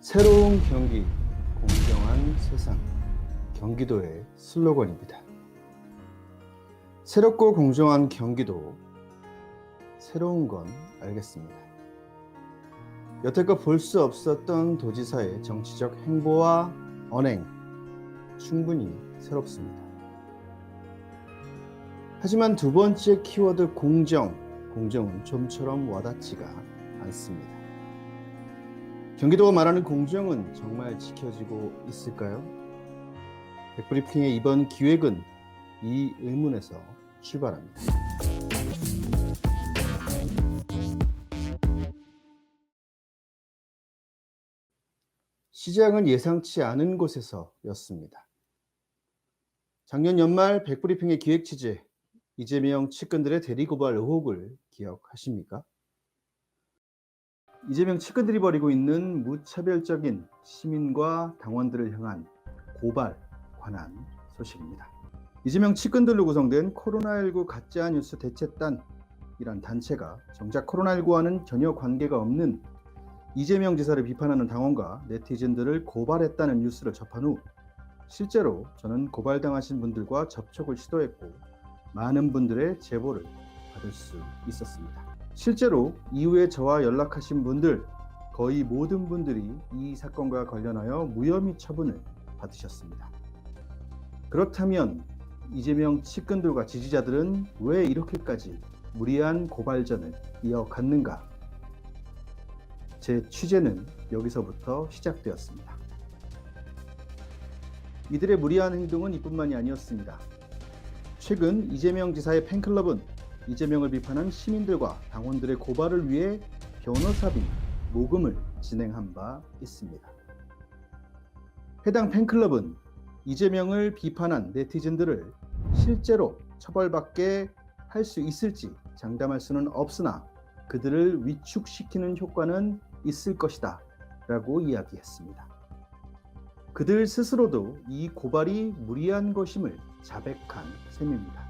새로운 경기, 공정한 세상, 경기도의 슬로건입니다. 새롭고 공정한 경기도, 새로운 건 알겠습니다. 여태껏 볼 수 없었던 도지사의 정치적 행보와 언행, 충분히 새롭습니다. 하지만 두 번째 키워드 공정은 좀처럼 와닿지가 않습니다. 경기도가 말하는 공정은 정말 지켜지고 있을까요? 백브리핑의 이번 기획은 이 의문에서 출발합니다. 시작은 예상치 않은 곳에서였습니다. 작년 연말 백브리핑의 기획 취재, 이재명 측근들의 대리고발 의혹을 기억하십니까? 이재명 측근들이 벌이고 있는 무차별적인 시민과 당원들을 향한 고발 관한 소식입니다. 이재명 측근들로 구성된 코로나19 가짜뉴스 대책단이란 단체가 정작 코로나19와는 전혀 관계가 없는 이재명 지사를 비판하는 당원과 네티즌들을 고발했다는 뉴스를 접한 후 실제로 저는 고발당하신 분들과 접촉을 시도했고 많은 분들의 제보를 받을 수 있었습니다. 실제로 이후에 저와 연락하신 분들 거의 모든 분들이 이 사건과 관련하여 무혐의 처분을 받으셨습니다. 그렇다면 이재명 측근들과 지지자들은 왜 이렇게까지 무리한 고발전을 이어갔는가? 제 취재는 여기서부터 시작되었습니다. 이들의 무리한 행동은 이뿐만이 아니었습니다. 최근 이재명 지사의 팬클럽은 이재명을 비판한 시민들과 당원들의 고발을 위해 변호사비 모금을 진행한 바 있습니다. 해당 팬클럽은 이재명을 비판한 네티즌들을 실제로 처벌받게 할 수 있을지 장담할 수는 없으나 그들을 위축시키는 효과는 있을 것이다 라고 이야기했습니다. 그들 스스로도 이 고발이 무리한 것임을 자백한 셈입니다.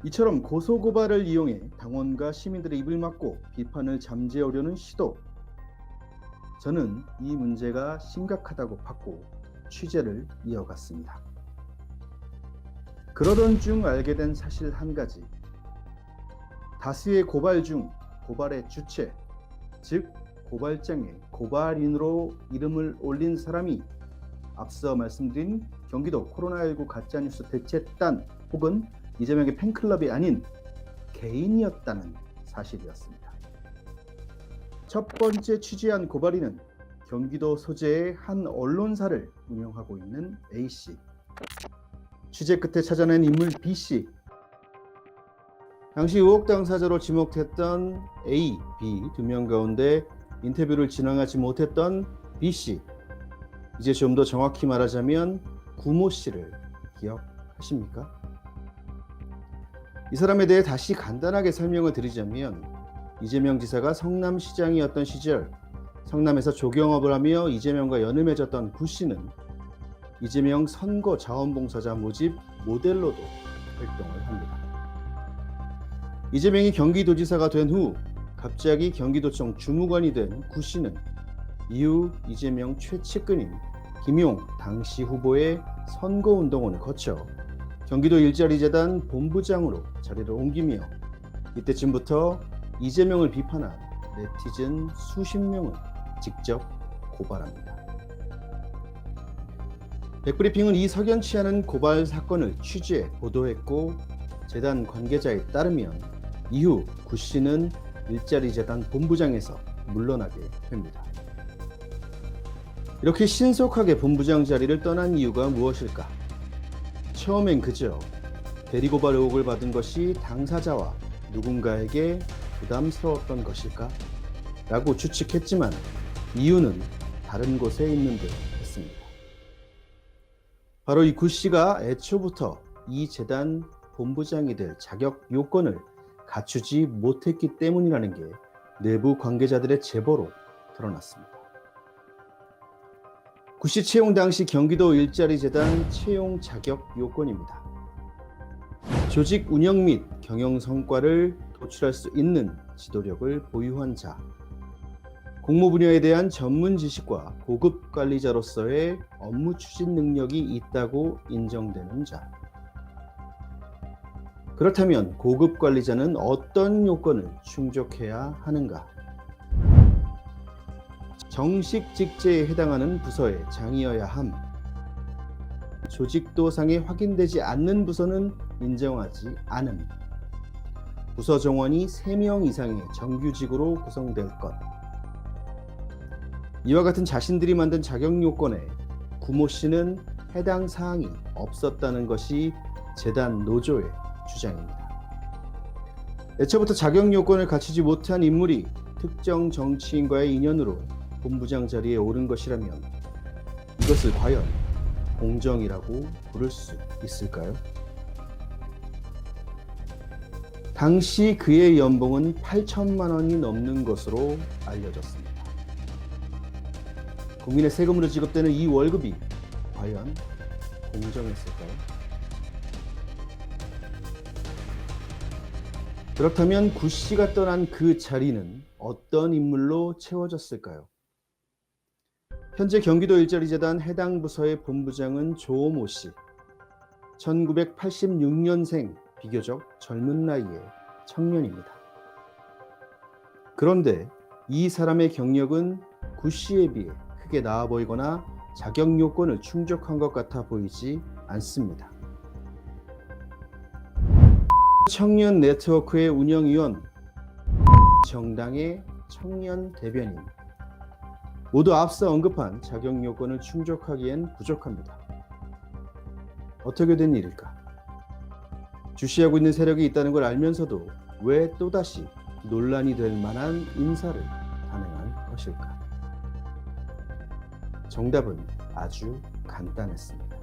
이처럼 고소고발을 이용해 당원과 시민들의 입을 막고 비판을 잠재우려는 시도, 저는 이 문제가 심각하다고 봤고 취재를 이어갔습니다. 그러던 중 알게 된 사실 한 가지, 다수의 고발 중 고발의 주체, 즉 고발장에 고발인으로 이름을 올린 사람이 앞서 말씀드린 경기도 코로나19 가짜뉴스 대책단 혹은 이재명의 팬클럽이 아닌 개인이었다는 사실이었습니다. 첫 번째 취재한 고발인은 경기도 소재의 한 언론사를 운영하고 있는 A씨. 취재 끝에 찾아낸 인물 B씨. 당시 의혹 당사자로 지목됐던 A, B 두 명 가운데 인터뷰를 진행하지 못했던 B씨. 이제 좀 더 정확히 말하자면 구모씨를 기억하십니까? 이 사람에 대해 다시 간단하게 설명을 드리자면 이재명 지사가 성남시장이었던 시절 성남에서 조경업을 하며 이재명과 연을 맺었던 구씨는 이재명 선거 자원봉사자 모집 모델로도 활동을 합니다. 이재명이 경기도지사가 된 후 갑자기 경기도청 주무관이 된 구씨는 이후 이재명 최측근인 김용 당시 후보의 선거운동원을 거쳐 경기도 일자리재단 본부장으로 자리를 옮기며 이때쯤부터 이재명을 비판한 네티즌 수십 명을 직접 고발합니다. 백브리핑은 이 석연치 않은 고발 사건을 취재, 보도했고 재단 관계자에 따르면 이후 구씨는 일자리재단 본부장에서 물러나게 됩니다. 이렇게 신속하게 본부장 자리를 떠난 이유가 무엇일까? 처음엔 그저 대리고발 의혹을 받은 것이 당사자와 누군가에게 부담스러웠던 것일까? 라고 추측했지만 이유는 다른 곳에 있는 듯 했습니다. 바로 이 구씨가 애초부터 이 재단 본부장이 될 자격 요건을 갖추지 못했기 때문이라는 게 내부 관계자들의 제보로 드러났습니다. 구씨 채용 당시 경기도 일자리재단 채용 자격 요건입니다. 조직 운영 및 경영 성과를 도출할 수 있는 지도력을 보유한 자, 공모 분야에 대한 전문 지식과 고급 관리자로서의 업무 추진 능력이 있다고 인정되는 자. 그렇다면 고급 관리자는 어떤 요건을 충족해야 하는가? 정식 직제에 해당하는 부서의 장이어야 함. 조직도상에 확인되지 않는 부서는 인정하지 않음. 부서 정원이 3명 이상의 정규직으로 구성될 것. 이와 같은 자신들이 만든 자격 요건에 구모 씨는 해당 사항이 없었다는 것이 재단 노조의 주장입니다. 애초부터 자격 요건을 갖추지 못한 인물이 특정 정치인과의 인연으로 본부장 자리에 오른 것이라면 이것을 과연 공정이라고 부를 수 있을까요? 당시 그의 연봉은 8천만 원이 넘는 것으로 알려졌습니다. 국민의 세금으로 지급되는 이 월급이 과연 공정했을까요? 그렇다면 구 씨가 떠난 그 자리는 어떤 인물로 채워졌을까요? 현재 경기도 일자리재단 해당 부서의 본부장은 조모 씨. 1986년생, 비교적 젊은 나이의 청년입니다. 그런데 이 사람의 경력은 구 씨에 비해 크게 나아 보이거나 자격 요건을 충족한 것 같아 보이지 않습니다. 청년 네트워크의 운영위원, 정당의 청년 대변인, 모두 앞서 언급한 자격 요건을 충족하기엔 부족합니다. 어떻게 된 일일까? 주시하고 있는 세력이 있다는 걸 알면서도 왜 또다시 논란이 될 만한 인사를 단행한 것일까? 정답은 아주 간단했습니다.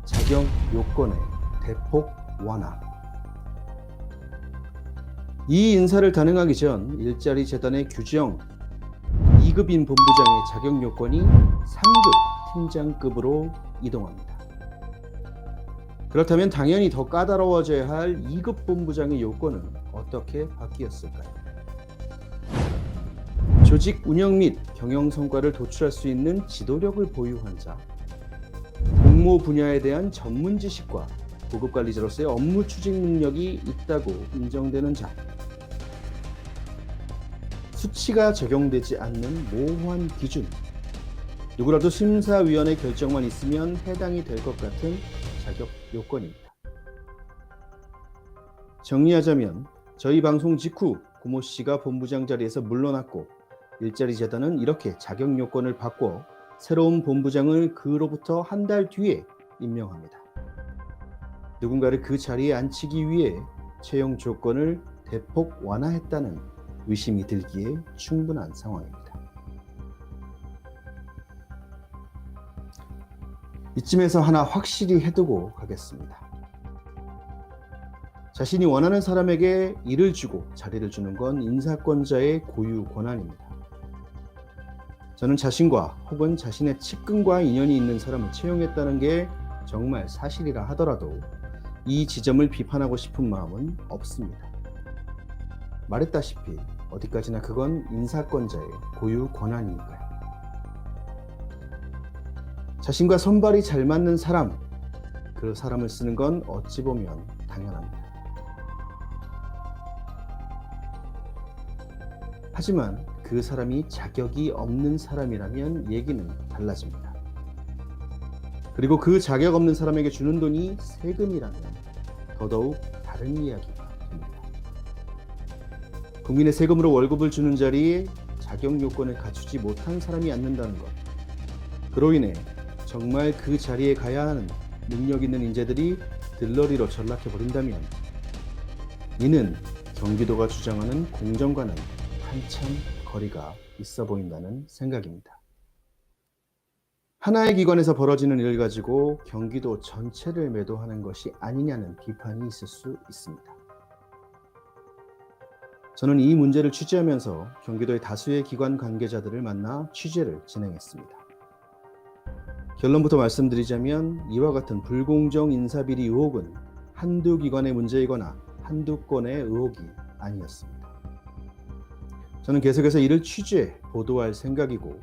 자격 요건의 대폭 완화. 이 인사를 단행하기 전 일자리 재단의 규정, 2급인 본부장의 자격 요건이 3급 팀장급으로 이동합니다. 그렇다면 당연히 더 까다로워져야 할 2급 본부장의 요건은 어떻게 바뀌었을까요? 조직 운영 및 경영 성과를 도출할 수 있는 지도력을 보유한 자, 공모 분야에 대한 전문 지식과 고급 관리자로서의 업무 추진 능력이 있다고 인정되는 자, 수치가 적용되지 않는 모호한 기준, 누구라도 심사위원회 결정만 있으면 해당이 될 것 같은 자격 요건입니다. 정리하자면 저희 방송 직후 구모 씨가 본부장 자리에서 물러났고 일자리 재단은 이렇게 자격 요건을 바꿔 새로운 본부장을 그로부터 한 달 뒤에 임명합니다. 누군가를 그 자리에 앉히기 위해 채용 조건을 대폭 완화했다는 의심이 들기에 충분한 상황입니다. 이쯤에서 하나 확실히 해두고 가겠습니다. 자신이 원하는 사람에게 일을 주고 자리를 주는 건 인사권자의 고유 권한입니다. 저는 자신과 혹은 자신의 측근과 인연이 있는 사람을 채용했다는 게 정말 사실이라 하더라도 이 지점을 비판하고 싶은 마음은 없습니다. 말했다시피 어디까지나 그건 인사권자의 고유 권한이니까요. 자신과 손발이 잘 맞는 사람, 그 사람을 쓰는 건 어찌 보면 당연합니다. 하지만 그 사람이 자격이 없는 사람이라면 얘기는 달라집니다. 그리고 그 자격 없는 사람에게 주는 돈이 세금이라면 더더욱 다른 이야기가 됩니다. 국민의 세금으로 월급을 주는 자리에 자격 요건을 갖추지 못한 사람이 앉는다는 것. 그로 인해 정말 그 자리에 가야 하는 능력 있는 인재들이 들러리로 전락해 버린다면 이는 경기도가 주장하는 공정과는 한참 거리가 있어 보인다는 생각입니다. 하나의 기관에서 벌어지는 일을 가지고 경기도 전체를 매도하는 것이 아니냐는 비판이 있을 수 있습니다. 저는 이 문제를 취재하면서 경기도의 다수의 기관 관계자들을 만나 취재를 진행했습니다. 결론부터 말씀드리자면 이와 같은 불공정 인사비리 의혹은 한두 기관의 문제이거나 한두 건의 의혹이 아니었습니다. 저는 계속해서 이를 취재, 보도할 생각이고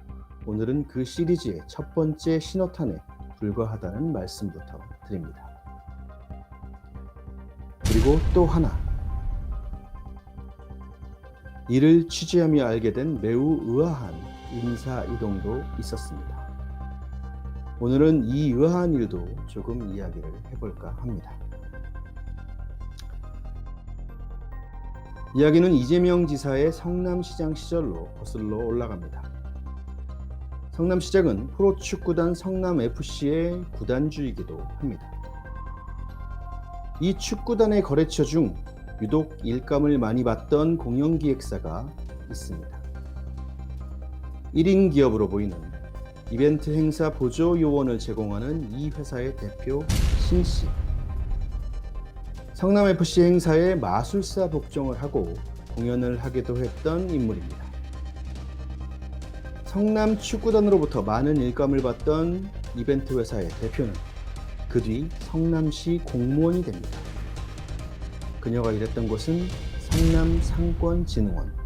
오늘은 그 시리즈의 첫 번째 신호탄에 불과하다는 말씀부터 드립니다. 그리고 또 하나, 이를 취재하며 알게 된 매우 의아한 인사이동도 있었습니다. 오늘은 이 의아한 일도 조금 이야기를 해볼까 합니다. 이야기는 이재명 지사의 성남시장 시절로 거슬러 올라갑니다. 성남시장은 프로축구단 성남FC의 구단주이기도 합니다. 이 축구단의 거래처 중 유독 일감을 많이 받던 공연기획사가 있습니다. 1인 기업으로 보이는 이벤트 행사 보조 요원을 제공하는 이 회사의 대표 신씨. 성남FC 행사에 마술사 복종을 하고 공연을 하기도 했던 인물입니다. 성남 축구단으로부터 많은 일감을 받던 이벤트 회사의 대표는 그 뒤 성남시 공무원이 됩니다. 그녀가 일했던 곳은 성남상권진흥원.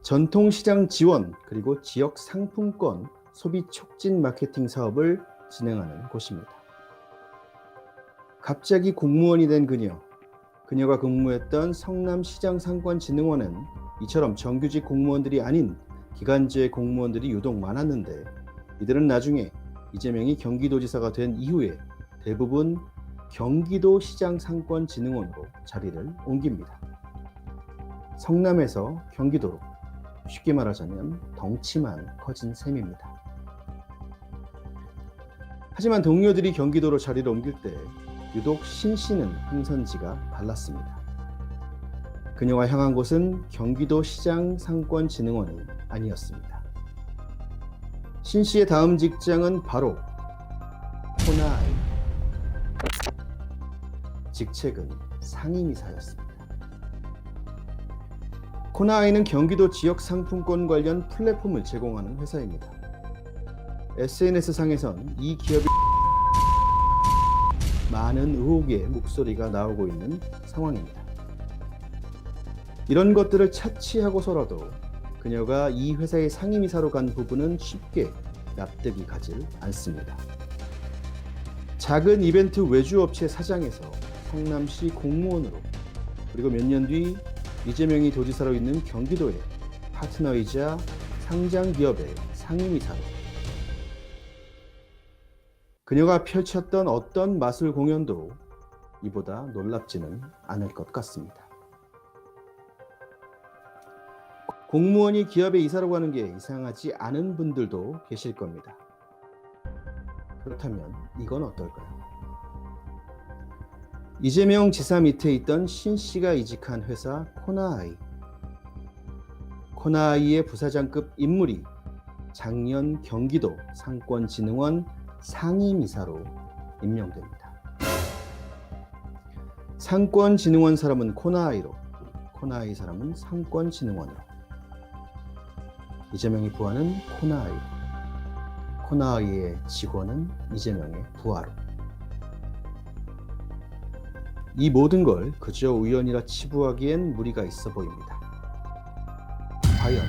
전통시장 지원 그리고 지역 상품권 소비 촉진 마케팅 사업을 진행하는 곳입니다. 갑자기 공무원이 된 그녀가 근무했던 성남시장상권진흥원은 이처럼 정규직 공무원들이 아닌 기간제 공무원들이 유독 많았는데 이들은 나중에 이재명이 경기도지사가 된 이후에 대부분 경기도시장상권진흥원으로 자리를 옮깁니다. 성남에서 경기도로, 쉽게 말하자면 덩치만 커진 셈입니다. 하지만 동료들이 경기도로 자리를 옮길 때 유독 신씨는 흥선지가 달랐습니다. 그녀가 향한 곳은 경기도시장상권진흥원이 아니었습니다. 신씨의 다음 직장은 바로 코나아이. 직책은 상임이사였습니다. 코나아이는 경기도 지역 상품권 관련 플랫폼을 제공하는 회사입니다. SNS상에선 이 기업이 많은 의혹의 목소리가 나오고 있는 상황입니다. 이런 것들을 차치하고서라도 그녀가 이 회사의 상임이사로 간 부분은 쉽게 납득이 가질 않습니다. 작은 이벤트 외주업체 사장에서 성남시 공무원으로, 그리고 몇 년 뒤 이재명이 도지사로 있는 경기도의 파트너이자 상장기업의 상임이사로, 그녀가 펼쳤던 어떤 마술 공연도 이보다 놀랍지는 않을 것 같습니다. 공무원이 기업의 이사로 가는 게 이상하지 않은 분들도 계실 겁니다. 그렇다면 이건 어떨까요? 이재명 지사 밑에 있던 신씨가 이직한 회사 코나아이. 코나아이의 부사장급 인물이 작년 경기도 상권진흥원 상임이사로 임명됩니다. 상권진흥원 사람은 코나아이로, 코나아이 사람은 상권진흥원으로. 이재명이 부하는 코나아이, 코나아이의 직원은 이재명의 부하로. 이 모든 걸 그저 우연이라 치부하기엔 무리가 있어 보입니다. 과연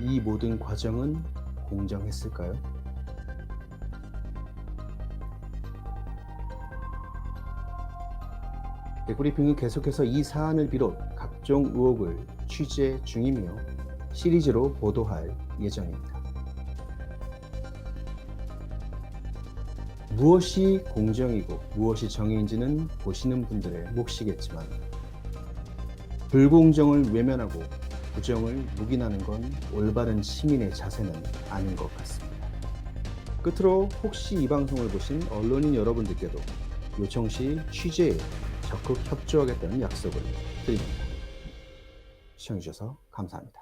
이 모든 과정은 공정했을까요? 백브리핑은 계속해서 이 사안을 비롯 각종 의혹을 취재 중이며 시리즈로 보도할 예정입니다. 무엇이 공정이고 무엇이 정의인지는 보시는 분들의 몫이겠지만 불공정을 외면하고 부정을 묵인하는 건 올바른 시민의 자세는 아닌 것 같습니다. 끝으로 혹시 이 방송을 보신 언론인 여러분들께도 요청 시 취재에 적극 협조하겠다는 약속을 드립니다. 시청해주셔서 감사합니다.